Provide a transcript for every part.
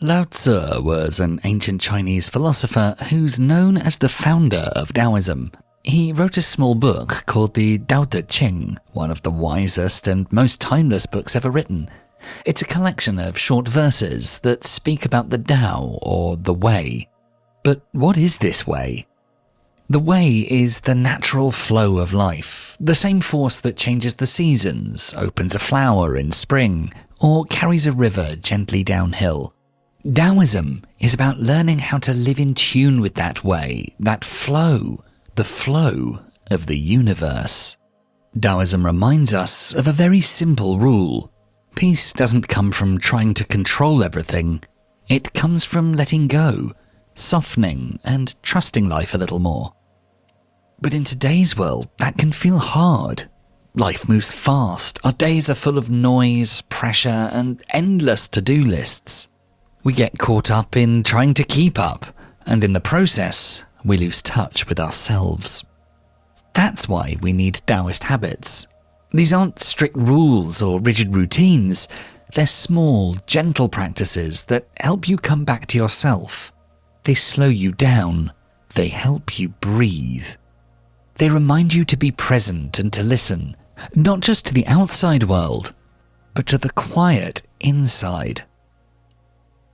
Lao Tzu was an ancient Chinese philosopher who's known as the founder of Taoism. He wrote a small book called the Tao Te Ching, one of the wisest and most timeless books ever written. It's a collection of short verses that speak about the Tao, or the way. But what is this way? The way is the natural flow of life, the same force that changes the seasons, opens a flower in spring, or carries a river gently downhill. Taoism is about learning how to live in tune with that way, that flow, the flow of the universe. Taoism reminds us of a very simple rule. Peace doesn't come from trying to control everything. It comes from letting go, softening, and trusting life a little more. But in today's world, that can feel hard. Life moves fast, our days are full of noise, pressure, and endless to-do lists. We get caught up in trying to keep up, and in the process, we lose touch with ourselves. That's why we need Taoist habits. These aren't strict rules or rigid routines. They're small, gentle practices that help you come back to yourself. They slow you down. They help you breathe. They remind you to be present and to listen, not just to the outside world, but to the quiet inside.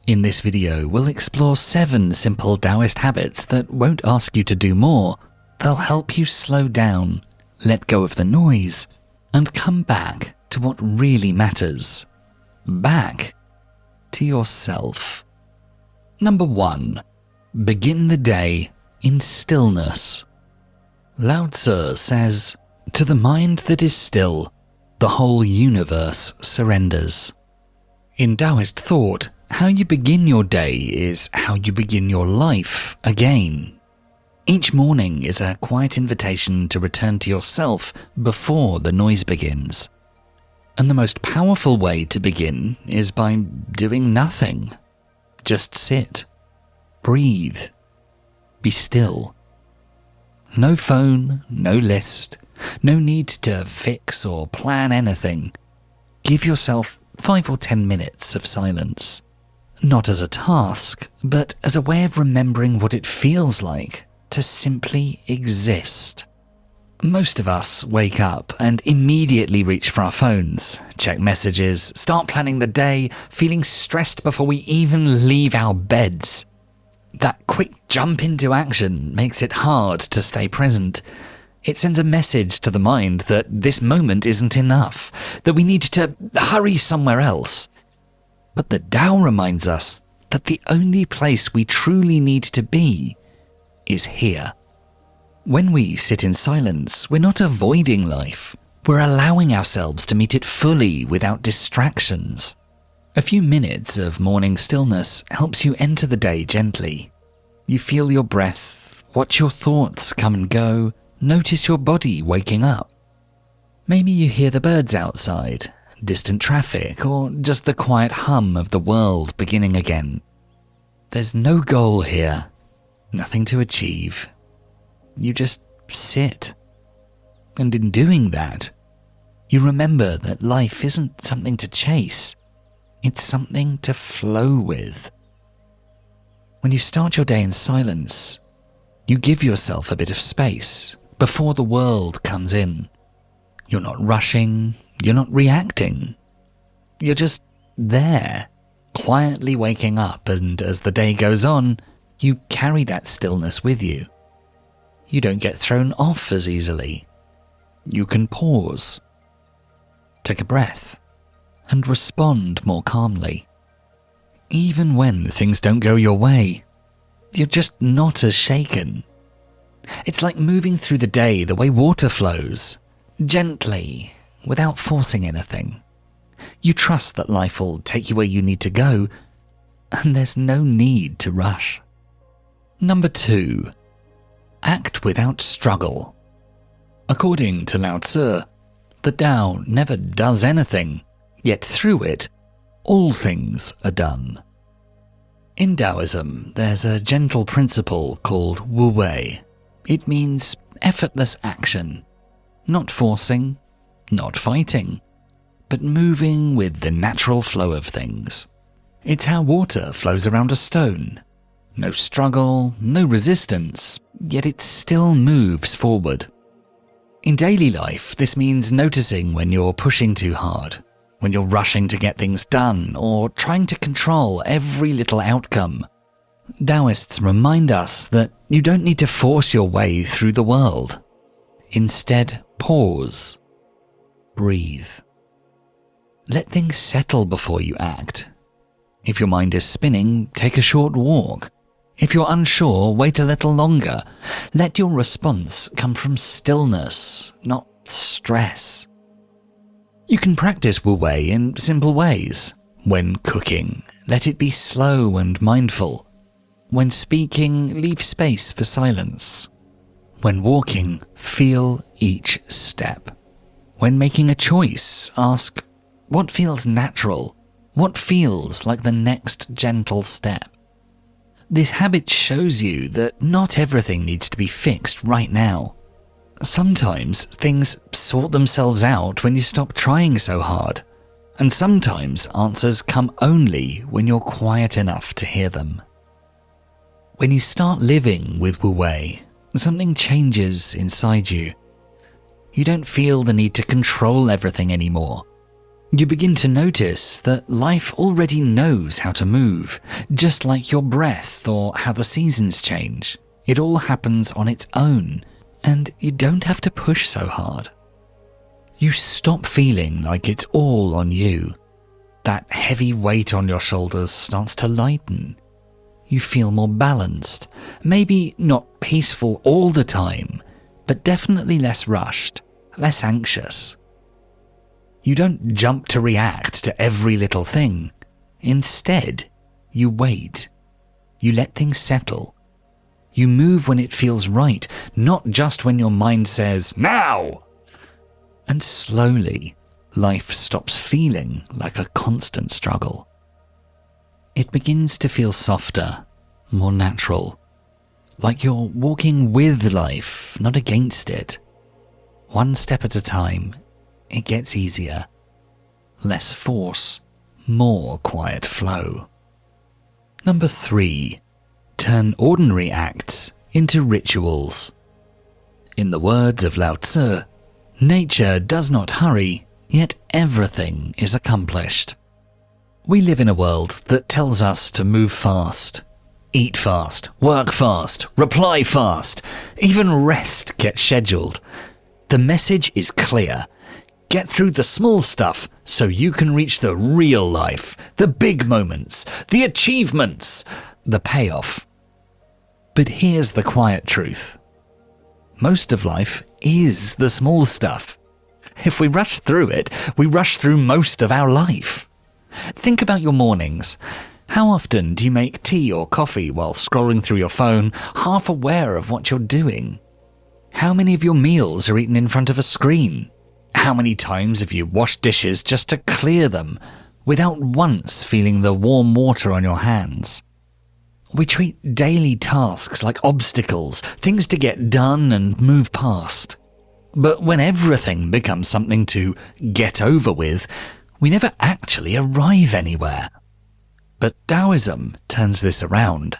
In this video, we'll explore 7 simple Taoist habits that won't ask you to do more. They'll help you slow down, let go of the noise, and come back to what really matters. Back to yourself. Number 1. Begin the day in stillness. Lao Tzu says, "To the mind that is still, the whole universe surrenders." In Taoist thought, how you begin your day is how you begin your life again. Each morning is a quiet invitation to return to yourself before the noise begins. And the most powerful way to begin is by doing nothing. Just sit, breathe, be still. No phone, no list, no need to fix or plan anything. Give yourself 5 or 10 minutes of silence. Not as a task, but as a way of remembering what it feels like to simply exist. Most of us wake up and immediately reach for our phones, check messages, start planning the day, feeling stressed before we even leave our beds. That quick jump into action makes it hard to stay present. It sends a message to the mind that this moment isn't enough, that we need to hurry somewhere else. But the Tao reminds us that the only place we truly need to be is here. When we sit in silence, we're not avoiding life. We're allowing ourselves to meet it fully without distractions. A few minutes of morning stillness helps you enter the day gently. You feel your breath, watch your thoughts come and go, notice your body waking up. Maybe you hear the birds outside, distant traffic, or just the quiet hum of the world beginning again. There's no goal here, nothing to achieve. You just sit. And in doing that, you remember that life isn't something to chase, it's something to flow with. When you start your day in silence, you give yourself a bit of space before the world comes in. You're not rushing, you're not reacting. You're just there, quietly waking up, and as the day goes on, you carry that stillness with you. You don't get thrown off as easily. You can pause, take a breath, and respond more calmly. Even when things don't go your way, you're just not as shaken. It's like moving through the day the way water flows, gently, without forcing anything. You trust that life will take you where you need to go, and there's no need to rush. Number 2. Act without struggle. According to Lao Tzu, the Tao never does anything, yet through it, all things are done. In Taoism, there's a gentle principle called Wu Wei. It means effortless action, not forcing, not fighting, but moving with the natural flow of things. It's how water flows around a stone. No struggle, no resistance, yet it still moves forward. In daily life, this means noticing when you're pushing too hard, when you're rushing to get things done, or trying to control every little outcome. Taoists remind us that you don't need to force your way through the world. Instead, pause. Breathe. Let things settle before you act. If your mind is spinning, take a short walk. If you're unsure, wait a little longer. Let your response come from stillness, not stress. You can practice Wu Wei in simple ways. When cooking, let it be slow and mindful. When speaking, leave space for silence. When walking, feel each step. When making a choice, ask, what feels natural? What feels like the next gentle step? This habit shows you that not everything needs to be fixed right now. Sometimes things sort themselves out when you stop trying so hard, and sometimes answers come only when you're quiet enough to hear them. When you start living with Wu Wei, something changes inside you. You don't feel the need to control everything anymore. You begin to notice that life already knows how to move, just like your breath or how the seasons change. It all happens on its own, and you don't have to push so hard. You stop feeling like it's all on you. That heavy weight on your shoulders starts to lighten. You feel more balanced, maybe not peaceful all the time, but definitely less rushed, less anxious. You don't jump to react to every little thing. Instead, you wait. You let things settle. You move when it feels right, not just when your mind says, now! And slowly, life stops feeling like a constant struggle. It begins to feel softer, more natural, like you're walking with life, not against it. One step at a time, it gets easier. Less force, more quiet flow. Number 3. Turn ordinary acts into rituals. In the words of Lao Tzu, nature does not hurry, yet everything is accomplished. We live in a world that tells us to move fast, eat fast, work fast, reply fast, even rest gets scheduled. The message is clear. Get through the small stuff so you can reach the real life, the big moments, the achievements, the payoff. But here's the quiet truth. Most of life is the small stuff. If we rush through it, we rush through most of our life. Think about your mornings. How often do you make tea or coffee while scrolling through your phone, half aware of what you're doing? How many of your meals are eaten in front of a screen? How many times have you washed dishes just to clear them, without once feeling the warm water on your hands? We treat daily tasks like obstacles, things to get done and move past. But when everything becomes something to get over with, we never actually arrive anywhere. But Taoism turns this around.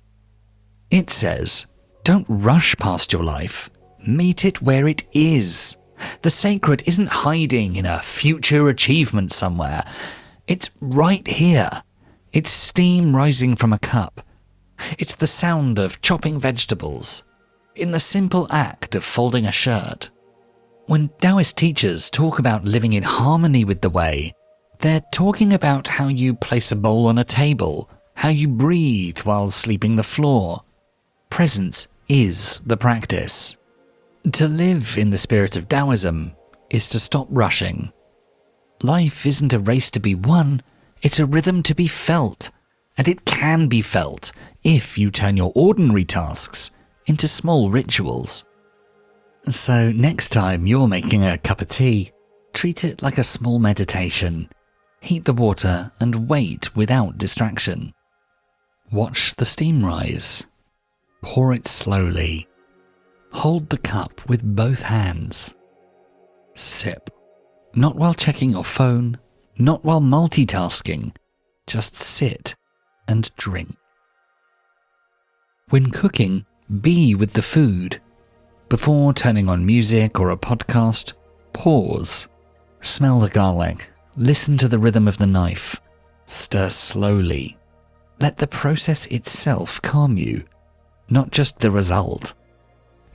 It says, don't rush past your life. Meet it where it is. The sacred isn't hiding in a future achievement somewhere. It's right here. It's steam rising from a cup. It's the sound of chopping vegetables. In the simple act of folding a shirt. When Taoist teachers talk about living in harmony with the way, they're talking about how you place a bowl on a table, how you breathe while sweeping the floor. Presence is the practice. To live in the spirit of Taoism is to stop rushing. Life isn't a race to be won, it's a rhythm to be felt. And it can be felt if you turn your ordinary tasks into small rituals. So next time you're making a cup of tea, treat it like a small meditation. Heat the water and wait without distraction. Watch the steam rise. Pour it slowly. Hold the cup with both hands. Sip. Not while checking your phone, not while multitasking. Just sit and drink. When cooking, be with the food. Before turning on music or a podcast, pause. Smell the garlic. Listen to the rhythm of the knife. Stir slowly. Let the process itself calm you, not just the result.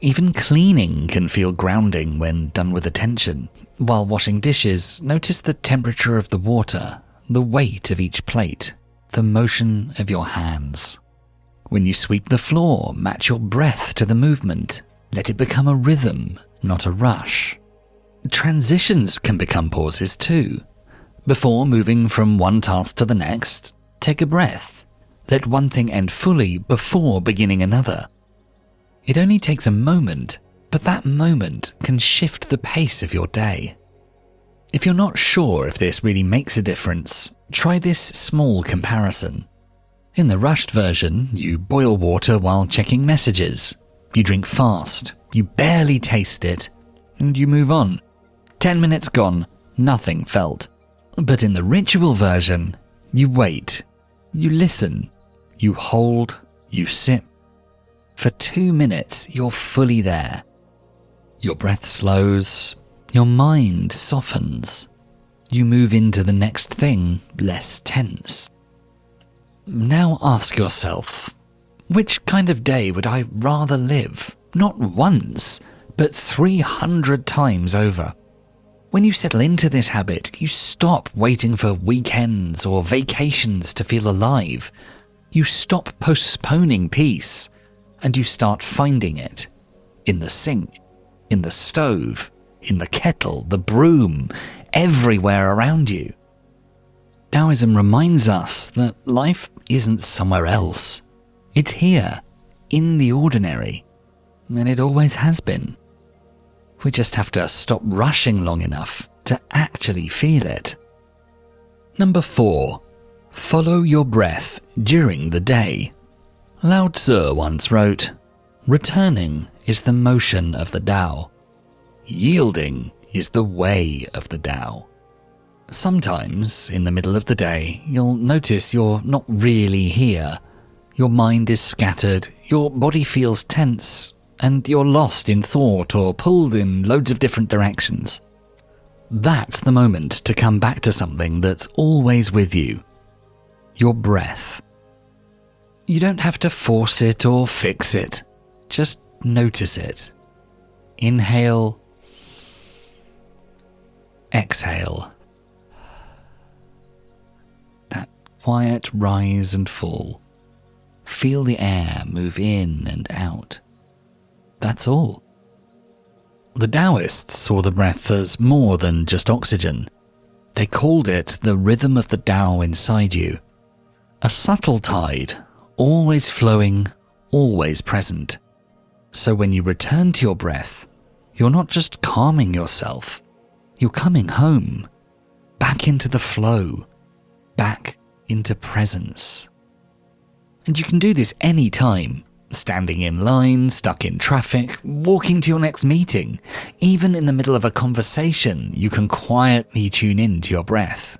Even cleaning can feel grounding when done with attention. While washing dishes, notice the temperature of the water, the weight of each plate, the motion of your hands. When you sweep the floor, match your breath to the movement. Let it become a rhythm, not a rush. Transitions can become pauses too. Before moving from one task to the next, take a breath. Let one thing end fully before beginning another. It only takes a moment, but that moment can shift the pace of your day. If you're not sure if this really makes a difference, try this small comparison. In the rushed version, you boil water while checking messages. You drink fast, you barely taste it, and you move on. 10 minutes gone, nothing felt. But in the ritual version, you wait, you listen, you hold, you sip. For 2 minutes, you're fully there. Your breath slows, your mind softens. You move into the next thing, less tense. Now ask yourself, which kind of day would I rather live? Not once, but 300 times over. When you settle into this habit, you stop waiting for weekends or vacations to feel alive. You stop postponing peace, and you start finding it. In the sink, in the stove, in the kettle, the broom, everywhere around you. Taoism reminds us that life isn't somewhere else. It's here, in the ordinary, and it always has been. We just have to stop rushing long enough to actually feel it. Number 4. Follow your breath during the day. Lao Tzu once wrote, "Returning is the motion of the Tao. Yielding is the way of the Tao." Sometimes, in the middle of the day, you'll notice you're not really here. Your mind is scattered, your body feels tense, and you're lost in thought or pulled in loads of different directions. That's the moment to come back to something that's always with you. Your breath. You don't have to force it or fix it. Just notice it. Inhale. Exhale. That quiet rise and fall. Feel the air move in and out. That's all. The Taoists saw the breath as more than just oxygen. They called it the rhythm of the Tao inside you. A subtle tide, always flowing, always present. So when you return to your breath, you're not just calming yourself, you're coming home, back into the flow, back into presence. And you can do this any time. Standing in line, stuck in traffic, walking to your next meeting. Even in the middle of a conversation, you can quietly tune in to your breath.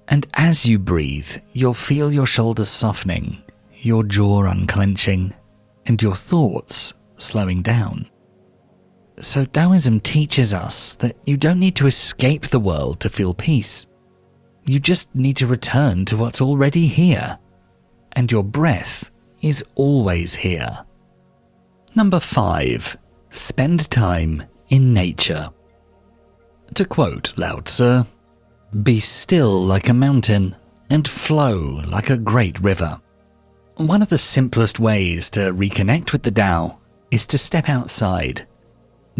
And as you breathe, you'll feel your shoulders softening, your jaw unclenching, and your thoughts slowing down. So Taoism teaches us that you don't need to escape the world to feel peace. You just need to return to what's already here. And your breath is always here. Number 5. Spend time in nature. To quote Lao Tzu, "Be still like a mountain and flow like a great river." One of the simplest ways to reconnect with the Tao is to step outside.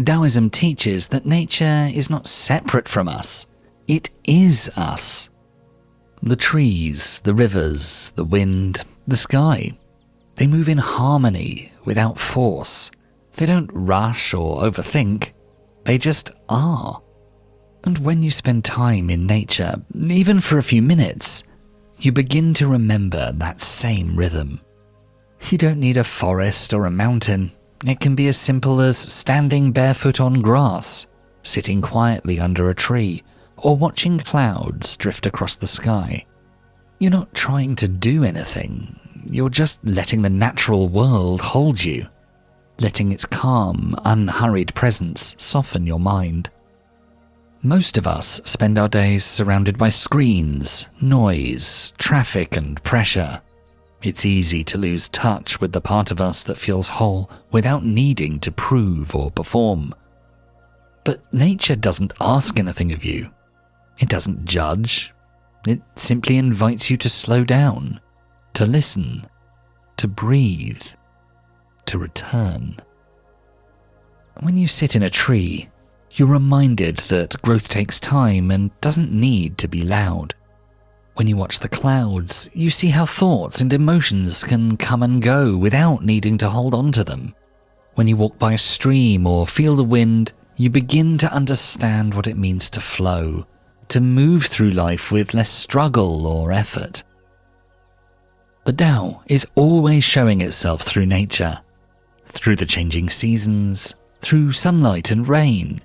Taoism teaches that nature is not separate from us. It is us. The trees, the rivers, the wind, the sky. They move in harmony, without force. They don't rush or overthink. They just are. And when you spend time in nature, even for a few minutes, you begin to remember that same rhythm. You don't need a forest or a mountain. It can be as simple as standing barefoot on grass, sitting quietly under a tree, or watching clouds drift across the sky. You're not trying to do anything. You're just letting the natural world hold you, letting its calm, unhurried presence soften your mind. Most of us spend our days surrounded by screens, noise, traffic, and pressure. It's easy to lose touch with the part of us that feels whole without needing to prove or perform. But nature doesn't ask anything of you. It doesn't judge. It simply invites you to slow down, to listen, to breathe, to return. When you sit in a tree, you're reminded that growth takes time and doesn't need to be loud. When you watch the clouds, you see how thoughts and emotions can come and go without needing to hold on to them. When you walk by a stream or feel the wind, you begin to understand what it means to flow, to move through life with less struggle or effort. The Tao is always showing itself through nature, through the changing seasons, through sunlight and rain,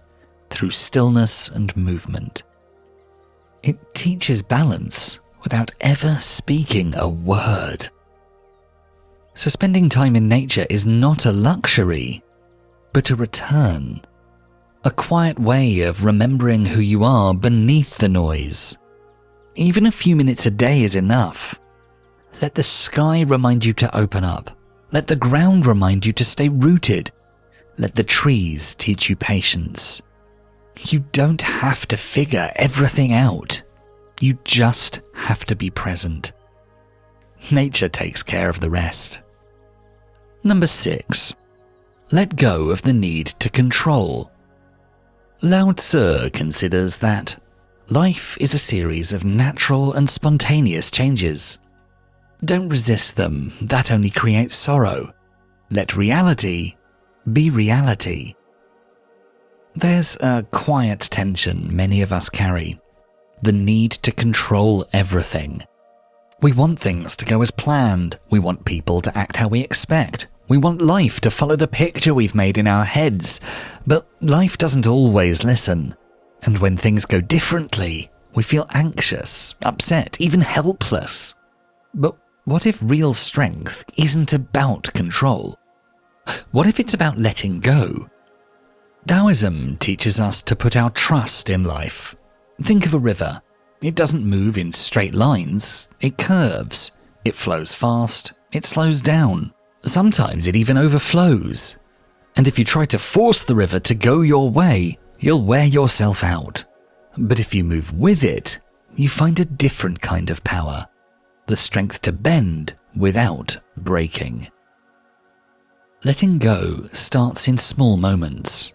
through stillness and movement. It teaches balance without ever speaking a word. So spending time in nature is not a luxury, but a return. A quiet way of remembering who you are beneath the noise. Even a few minutes a day is enough. Let the sky remind you to open up. Let the ground remind you to stay rooted. Let the trees teach you patience. You don't have to figure everything out. You just have to be present. Nature takes care of the rest. Number 6. Let go of the need to control. Lao Tzu considers that life is a series of natural and spontaneous changes. Don't resist them, that only creates sorrow. Let reality be reality. There's a quiet tension many of us carry. The need to control everything. We want things to go as planned. We want people to act how we expect. We want life to follow the picture we've made in our heads. But life doesn't always listen. And when things go differently, we feel anxious, upset, even helpless. But what if real strength isn't about control? What if it's about letting go? Taoism teaches us to put our trust in life. Think of a river. It doesn't move in straight lines, it curves. It flows fast, it slows down. Sometimes it even overflows. And if you try to force the river to go your way, you'll wear yourself out. But if you move with it, you find a different kind of power. The strength to bend without breaking. Letting go starts in small moments.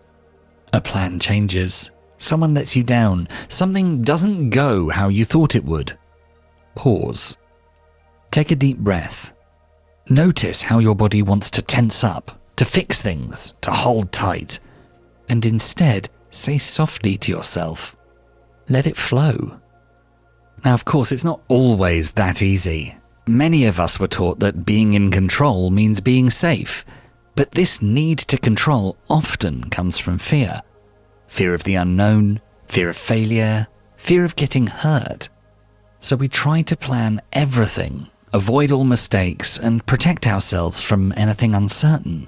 A plan changes. Someone lets you down. Something doesn't go how you thought it would. Pause. Take a deep breath. Notice how your body wants to tense up, to fix things, to hold tight. And instead, say softly to yourself, let it flow. Now, of course, it's not always that easy. Many of us were taught that being in control means being safe. But this need to control often comes from fear. Fear of the unknown, fear of failure, fear of getting hurt. So we try to plan everything, avoid all mistakes, and protect ourselves from anything uncertain.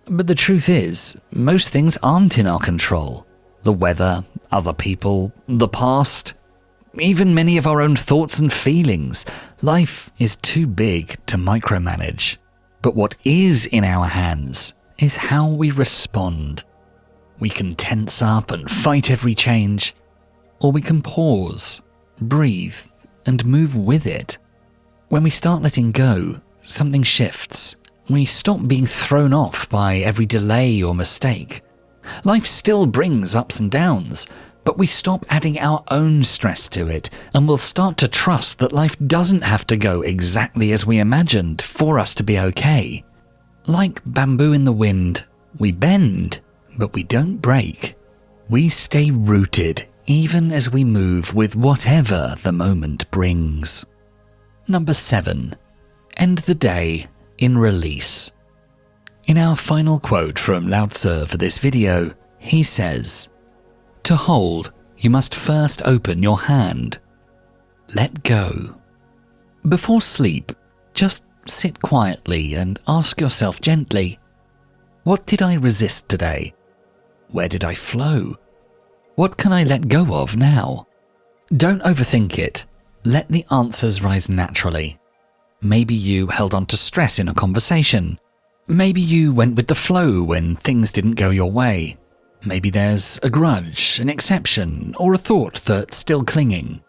But the truth is, most things aren't in our control. The weather, other people, the past, even many of our own thoughts and feelings. Life is too big to micromanage. But what is in our hands is how we respond. We can tense up and fight every change, or we can pause, breathe, and move with it. When we start letting go, something shifts. We stop being thrown off by every delay or mistake. Life still brings ups and downs, but we stop adding our own stress to it, and we'll start to trust that life doesn't have to go exactly as we imagined for us to be okay. Like bamboo in the wind, we bend, but we don't break. We stay rooted even as we move with whatever the moment brings. Number 7. End the day in release. In our final quote from Lao Tzu for this video, he says, "To hold, you must first open your hand. Let go. Before sleep, just sit quietly and ask yourself gently, what did I resist today? Where did I flow? What can I let go of now? Don't overthink it. Let the answers rise naturally. Maybe you held on to stress in a conversation. Maybe you went with the flow when things didn't go your way. Maybe there's a grudge, an exception, or a thought that's still clinging.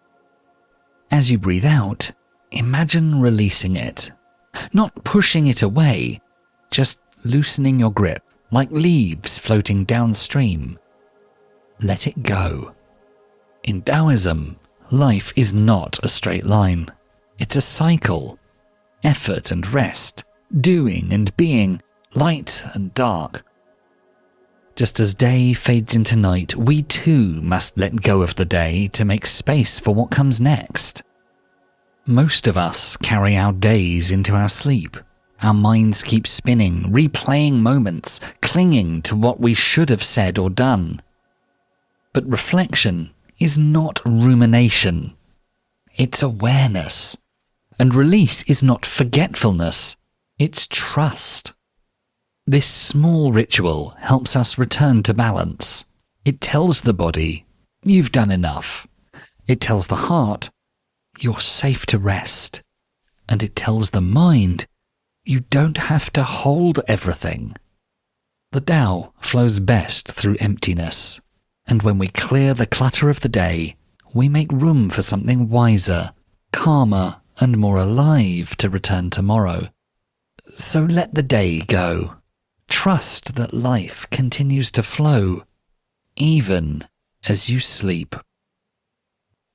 As you breathe out, imagine releasing it. Not pushing it away, just loosening your grip, like leaves floating downstream. Let it go. In Taoism, life is not a straight line. It's a cycle. Effort and rest, doing and being, light and dark. Just as day fades into night, we too must let go of the day to make space for what comes next. Most of us carry our days into our sleep. Our minds keep spinning, replaying moments, clinging to what we should have said or done. But reflection is not rumination. It's awareness. And release is not forgetfulness. It's trust. This small ritual helps us return to balance. It tells the body, you've done enough. It tells the heart, you're safe to rest. And it tells the mind, you don't have to hold everything. The Tao flows best through emptiness. And when we clear the clutter of the day, we make room for something wiser, calmer, and more alive to return tomorrow. So let the day go. Trust that life continues to flow, even as you sleep.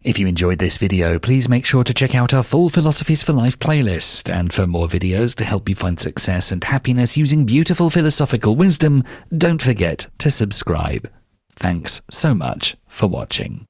If you enjoyed this video, please make sure to check out our full Philosophies for Life playlist, and for more videos to help you find success and happiness using beautiful philosophical wisdom, don't forget to subscribe. Thanks so much for watching.